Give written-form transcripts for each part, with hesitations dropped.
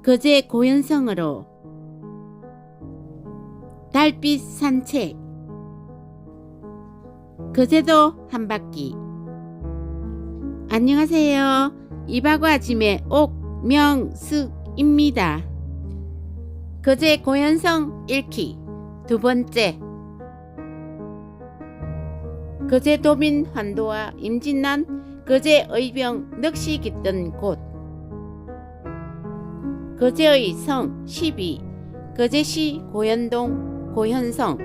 거제 고현성으로 달빛 산책. 거제도 한바퀴. 안녕하세요. 이박과 짐의 옥명숙입니다. 거제 고현성 1기 두 번째. 거제도민 환도와 임진난 거제 의병 넋이 깃든 곳. 거제의 성 12. 거제시 고현동 고현성.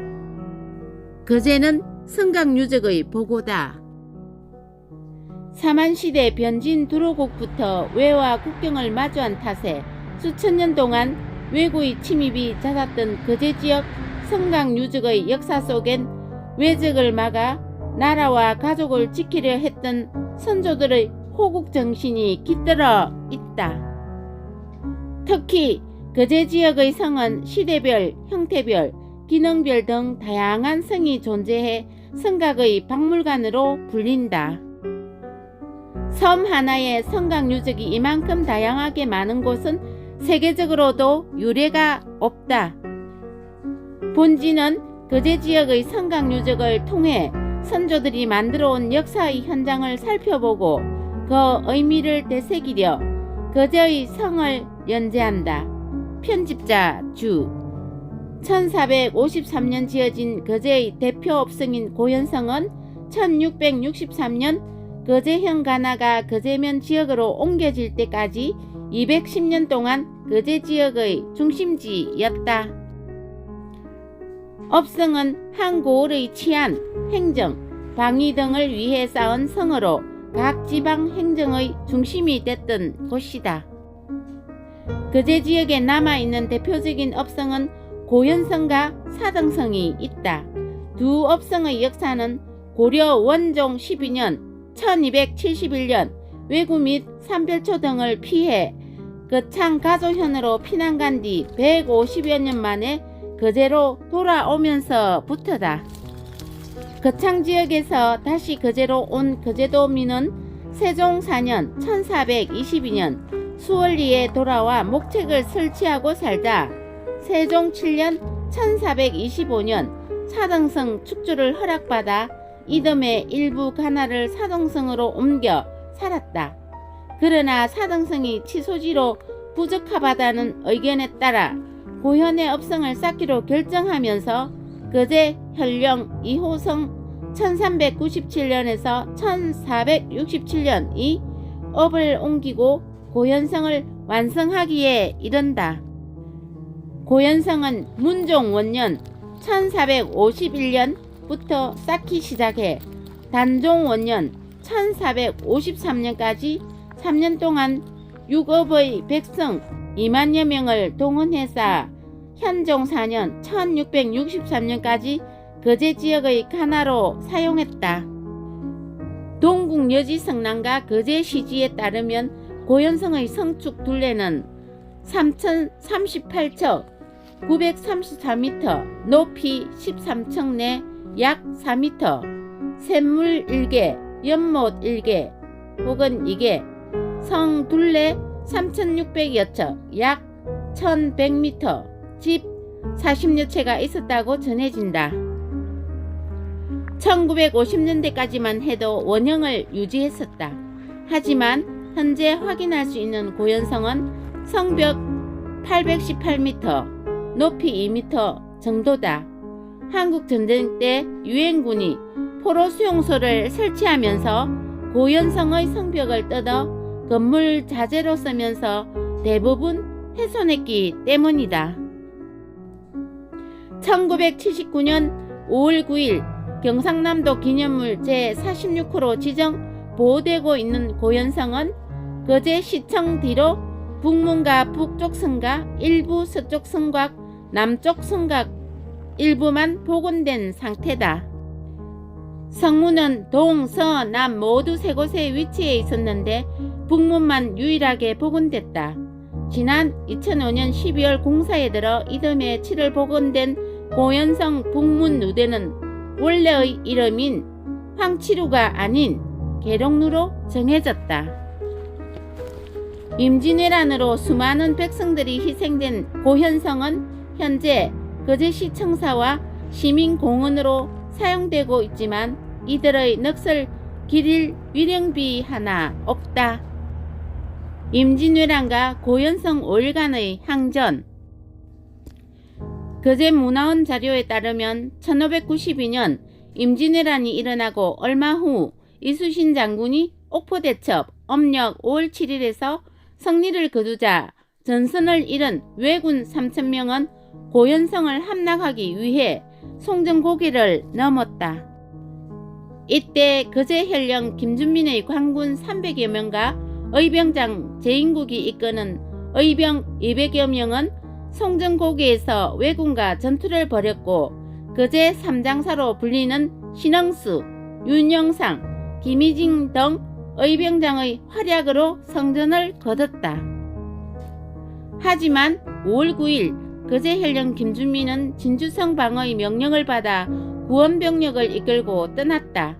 거제는 성곽유적의 보고다. 사만시대 변진 두로국부터 외와 국경을 마주한 탓에 수천 년 동안 외구의 침입이 잦았던 거제지역 성곽유적의 역사 속엔 외적을 막아 나라와 가족을 지키려 했던 선조들의 호국정신이 깃들어 있다. 특히 거제지역의 성은 시대별, 형태별, 기능별 등 다양한 성이 존재해 성곽의 박물관으로 불린다. 섬 하나에 성곽유적이 이만큼 다양하게 많은 곳은 세계적으로도 유례가 없다. 본지는 거제지역의 성곽유적을 통해 선조들이 만들어온 역사의 현장을 살펴보고 그 의미를 되새기려 거제의 성을 연재한다. 편집자 주. 1453년 지어진 거제의 대표 업성인 고현성은 1663년 거제형 가나가 거제면 지역으로 옮겨질 때까지 210년 동안 거제 지역의 중심지였다. 업성은 한고을의 치안, 행정, 방위 등을 위해 쌓은 성으로 각 지방 행정의 중심이 됐던 곳이다. 거제 지역에 남아있는 대표적인 업성은 고현성과 사등성이 있다. 두 업성의 역사는 고려 원종 12년 1271년 왜구 및 삼별초 등을 피해 거창 가조현으로 피난간 뒤 150여 년 만에 거제로 돌아오면서부터다. 거창 지역에서 다시 거제로 온 거제도민은 세종 4년 1422년 수월리에 돌아와 목책을 설치하고 살다 세종 7년 1425년 사등성 축조를 허락받아 이듬해 일부 가나를 사등성으로 옮겨 살았다. 그러나 사등성이 치소지로 부적합하다는 의견에 따라 고현의 업성을 쌓기로 결정하면서 거제 현령 2호성 1397년에서 1467년 이 업을 옮기고 고현성을 완성하기에 이른다. 고현성은 문종 원년 1451년부터 쌓기 시작해 단종 원년 1453년까지 3년 동안 육업의 백성 2만여 명을 동원해 쌓아 현종 4년 1663년까지 거제 지역의 가나로 사용했다. 동국여지 성남과 거제 시지에 따르면 고현성의 성축 둘레는 3038척 934m, 높이 13층 내 약 4m, 샘물 1개, 연못 1개 혹은 2개, 성 둘레 3600여 척, 약 1100m, 집 40여 채가 있었다고 전해진다. 1950년대까지만 해도 원형을 유지했었다. 하지만 현재 확인할 수 있는 고현성은 성벽 818m, 높이 2m 정도다. 한국전쟁 때 유엔군이 포로 수용소를 설치하면서 고현성의 성벽을 뜯어 건물 자재로 쓰면서 대부분 훼손했기 때문이다. 1979년 5월 9일 경상남도 기념물 제46호로 지정 보호되고 있는 고현성은 거제시청 뒤로 북문과 북쪽 성곽, 일부 서쪽 성곽, 남쪽 성곽 일부만 복원된 상태다. 성문은 동, 서, 남 모두 세 곳에 위치해 있었는데 북문만 유일하게 복원됐다. 지난 2005년 12월 공사에 들어 이듬해 7월 복원된 고현성 북문 누대는 원래의 이름인 황치루가 아닌 계룡루로 정해졌다. 임진왜란으로 수많은 백성들이 희생된 고현성은 현재 거제시 청사와 시민공원으로 사용되고 있지만 이들의 넋을 기릴 위령비 하나 없다. 임진왜란과 고현성 5일간의 항전. 거제문화원 자료에 따르면 1592년 임진왜란이 일어나고 얼마 후 이순신 장군이 옥포대첩 âm 력 5월 7일에서 승리를 거두자 전선을 잃은 왜군 3,000명은 고현성을 함락하기 위해 송정고개를 넘었다. 이때 거제현령 김준민의 관군 300여 명과 의병장 제인국이 이끄는 의병 200여 명은 송정고개에서 왜군과 전투를 벌였고 거제 삼장사로 불리는 신흥수, 윤영상, 김희진 등 의병장의 활약으로 성전을 거뒀다. 하지만 5월 9일 거제현령 김준민은 진주성 방어의 명령을 받아 구원병력을 이끌고 떠났다.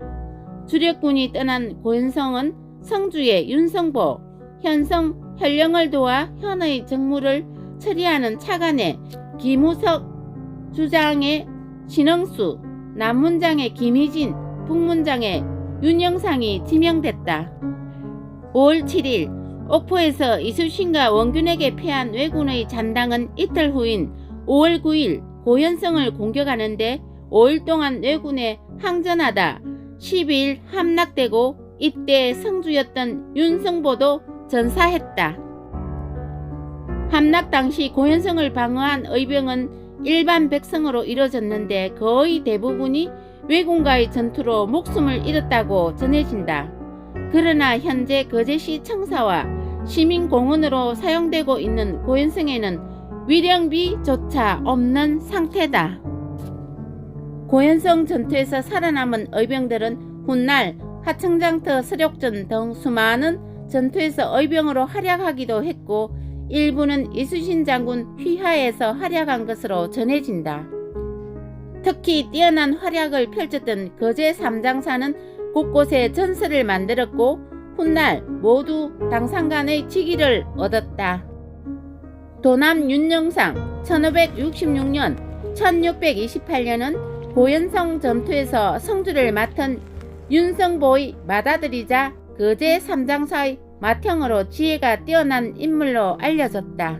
주력군이 떠난 고현성은 성주의 윤성보, 현성, 현령을 도와 현의 정무를 처리하는 차관에 김우석 주장의 신흥수, 남문장의 김희진, 북문장의 윤영상이 지명됐다. 5월 7일 옥포에서 이순신과 원균에게 패한 왜군의 잔당은 이틀 후인 5월 9일 고현성을 공격하는데 5일 동안 왜군에 항전하다 12일 함락되고 이때 성주였던 윤성보도 전사했다. 함락 당시 고현성을 방어한 의병은 일반 백성으로 이루어졌는데 거의 대부분이 왜군과의 전투로 목숨을 잃었다고 전해진다. 그러나 현재 거제시 청사와 시민공원으로 사용되고 있는 고현성에는 위령비조차 없는 상태다. 고현성 전투에서 살아남은 의병들은 훗날 하청장터 서력전 등 수많은 전투에서 의병으로 활약하기도 했고 일부는 이순신 장군 휘하에서 활약한 것으로 전해진다. 특히 뛰어난 활약을 펼쳤던 거제 삼장사는 곳곳에 전설을 만들었고 훗날 모두 당상간의 직위를 얻었다. 도남 윤영상 1566년 1628년은 고현성 전투에서 성주를 맡은 윤성보의 맏아들이자 거제 삼장사의 맏형으로 지혜가 뛰어난 인물로 알려졌다.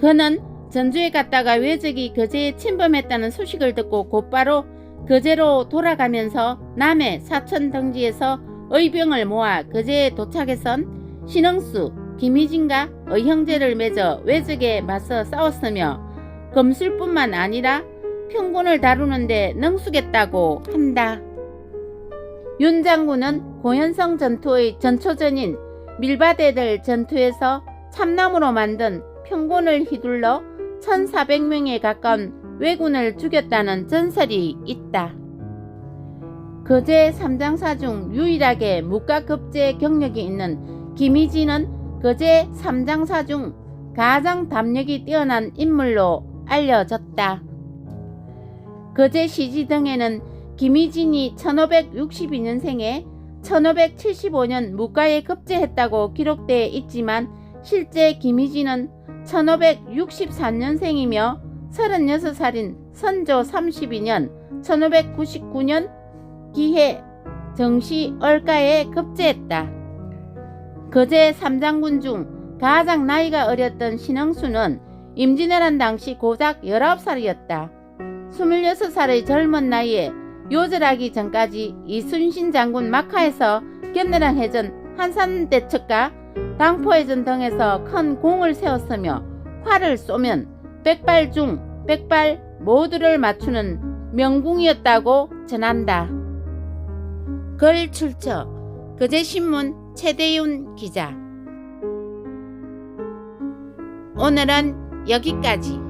그는 전주에 갔다가 왜적이 거제에 침범했다는 소식을 듣고 곧바로 거제로 돌아가면서 남해 사천 등지에서 의병을 모아 거제에 도착해선 신흥수, 김희진과 의형제를 맺어 왜적에 맞서 싸웠으며 검술뿐만 아니라 평군을 다루는데 능숙했다고 한다. 윤 장군은 고현성 전투의 전초전인 밀바대들 전투에서 참나무로 만든 평군을 휘둘러 1,400명에 가까운 왜군을 죽였다는 전설이 있다. 거제 삼장사 중 유일하게 묵과급제 경력이 있는 김희진은 거제 삼장사 중 가장 담력이 뛰어난 인물로 알려졌다. 거제 시지 등에는 김희진이 1562년생에 1575년 묵과에 급제했다고 기록되어 있지만 실제 김희진은 1563년생이며 36살인 선조 32년 1599년 기해 정시 얼가에 급제했다. 거제 삼장군 중 가장 나이가 어렸던 신흥수는 임진왜란 당시 고작 19살이었다. 26살의 젊은 나이에 요절하기 전까지 이순신 장군 막하에서 견내랑 해전 한산대첩과 당포해전 등에서 큰 공을 세웠으며 활을 쏘면 100발 중 100발 모두를 맞추는 명궁이었다고 전한다. 글 출처 거제신문 최대윤 기자. 오늘은 여기까지.